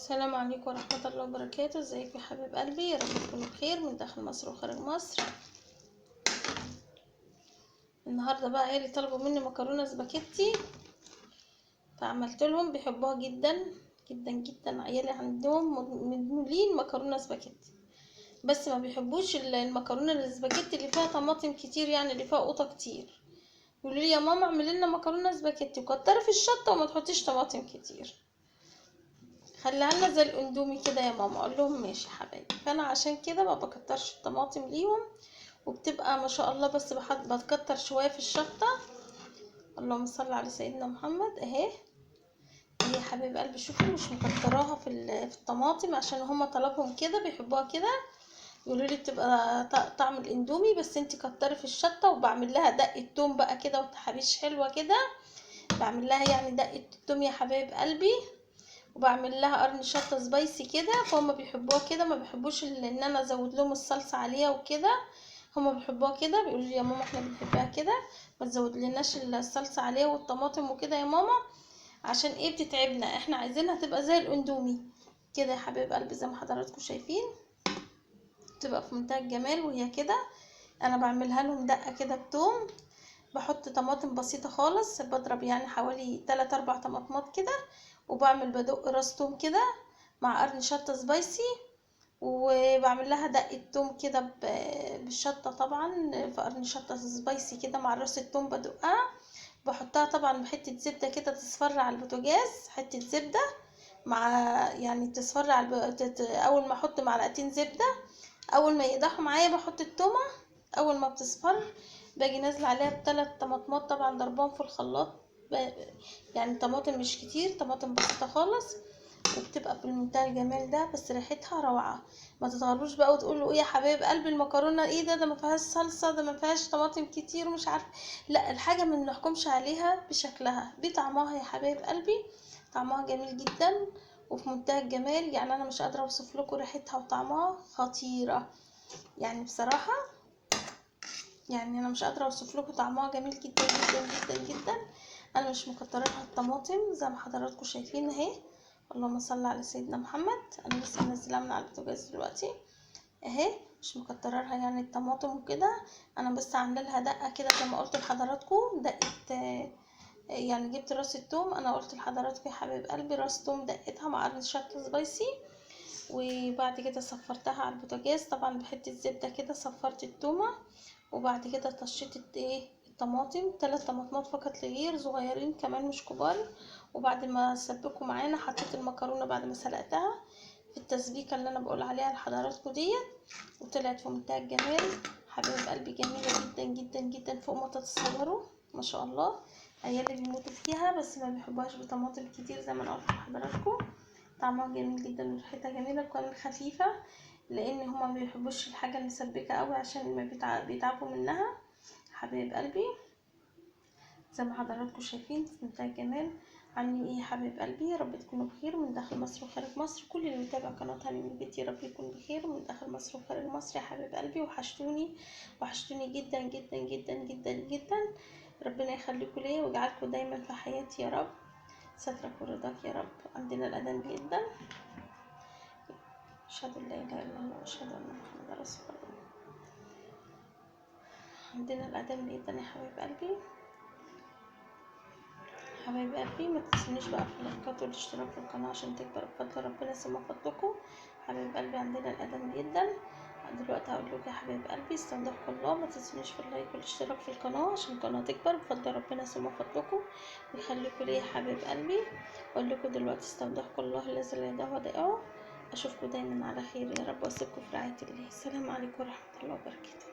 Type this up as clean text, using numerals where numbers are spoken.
السلام عليكم ورحمة الله وبركاته. ازيكم يا حبيب قلبي؟ يا رب تكونوا بخير من داخل مصر وخارج مصر. النهارده بقى عيالي طلبوا مني مكرونة سباكيتي، فعملت لهم. بيحبوها جدا جدا جدا. عيالي عندهم مدمنين مكرونة سباكيتي، بس ما بيحبوش المكرونة السباكيتي اللي فيها طماطم كتير، يعني اللي فيها قوطة كتير. يقولوا لي يا ماما اعملي لنا مكرونة سباكيتي وكتري في الشطة وما تحطيش طماطم كتير، خليها لنا زي الاندومي كده يا ماما. اقول لهم ماشي يا حبايبي. فانا عشان كده ما بكترش الطماطم ليهم، وبتبقى ما شاء الله. بس بتكتر شويه في الشطه. اللهم صل على سيدنا محمد. اهي يا حبيب قلبي، شوفوا مش مكتراها في الطماطم عشان هما طلبهم كده، بيحبوها كده. يقولوا لي بتبقى طعم الاندومي، بس انتي كتري في الشطه. وبعمل لها دقه توم بقى كده وتحابيش حلوه كده. بعمل لها يعني دقه التوم يا حبايب قلبي، وبعمل لها قرن شطه سبايسي كده. فهم بيحبوها كده، ما بيحبوش ان انا ازود لهم الصلصه عليها وكده. هما بيحبوها كده، بيقولوا لي يا ماما احنا بنحبها كده، ما تزود لناش الصلصه عليها والطماطم وكده يا ماما، عشان ايه بتتعبنا. احنا عايزينها تبقى زي الاندومي كده يا حبيب قلبي، زي ما حضراتكم شايفين. تبقى في منتهى الجمال وهي كده. انا بعملها لهم دقه كده بتوم. بحط طماطم بسيطه خالص، بضرب يعني حوالي 3-4 طماطمات كده، بدق راس توم كده مع قرن شطه سبايسي. وبعمل لها دقة توم كده بالشطة طبعا، في قرن شطة سبايسي كده مع راس التوم بدقها. بحطها طبعا بحتة زبدة كده تصفر على البوتاجاز، حتة زبدة مع يعني تصفر على اول ما احط معلقتين زبدة، اول ما يقدحوا معايا بحط التومة. اول ما بتصفر باجي نازله عليها ب3 طماطمات طبعا ضربهم في الخلاط. يعني طماطم مش كتير، طماطم بسيطه خالص، وبتبقى في منتهى الجمال ده. بس ريحتها روعه. ما تتغروش بقى وتقولوا ايه يا حبايب قلبي المكرونه ايه ده ما فيهاش صلصه، ده ما فيهاش طماطم كتير ومش عارفه. لا، الحاجه ما بنحكمش عليها بشكلها، بطعمها يا حبايب قلبي. طعمها جميل جدا وفي منتهى الجمال. يعني انا مش قادره اوصف لكم ريحتها وطعمها خطيره. يعني بصراحه يعني انا مش قادره اوصف لكم طعمها جميل جدا جدا جدا جدا. انا مش مكتره لها الطماطم زي ما حضراتكم شايفين اهي. اللهم صل على سيدنا محمد. انا لسه منزلها من على البوتاجاز دلوقتي اهي. مش مكتره لها يعني الطماطم وكده. انا بس عامله لها دقه كده زي ما قلت لحضراتكم، دقه يعني جبت راس التوم. انا قلت لحضراتكم يا حبايب قلبي راس توم دقتها مع قرن شطه سبايسي، وبعد كده صفرتها على البوتاجاز طبعا بحته زبده كده. صفرت التومه وبعد كده طشيت الطماطم 3 طماطمات فقط لغير، صغيرين كمان مش كبار. وبعد ما سبكوا معانا حطيت المكرونه بعد ما سلقتها في التسبيكه اللي انا بقول عليها لحضراتكم ديت، وطلعت في منتهى الجمال. حبايب قلبي جميله جدا جدا جدا فوق ما تتصوروا. ما شاء الله. عيالي بيموتوا فيها بس ما بيحبوهاش بطماطم كتير زي ما انا قلت لحضراتكم. طعمها جميل جدا وريحتها جميله وكمان خفيفه، لان هما ما بيحبوش الحاجه المسبكه قوي عشان ما بيتعبوا منها. حبايب قلبي زي ما حضراتكم شايفين في منتهى الجمال. عاملين ايه يا حبايب قلبي؟ يا رب تكونوا بخير من داخل مصر وخارج مصر. كل اللي متابع قناه هاني من البيت يا رب يكون بخير من داخل مصر وخارج مصر. يا حبايب قلبي وحشتوني، وحشتوني جدا جدا جدا جدا جدا. ربنا يخليكم ليا ويجعلكم دايما في حياتي يا رب. سترك ورضاك يا رب. عندنا الاذان جدا. اشهد ان لا اله الا الله واشهد ان محمدا رسول الله. عندنا الاذان جدا يا حبايب قلبي. حبايب قلبي ما تنسونيش بقى في اللايكات والاشتراك في القناه عشان تكبر بفضل ربنا ثم فضلكم. حبايب قلبي عندنا الاذان جدا دلوقتي. هقول لكم يا حبايب قلبي استودعكم الله. ما تنسونيش في اللايك والاشتراك في القناه عشان القناه تكبر بفضل ربنا ثم فضلكم ويخليكم ليا يا حبايب قلبي. اقول لكم دلوقتي استودعكم الله الذي لا يضيع ودائعه. اشوفكم دايما على خير يا رب واسيبكم في رعايه الله. السلام عليكم ورحمه الله وبركاته.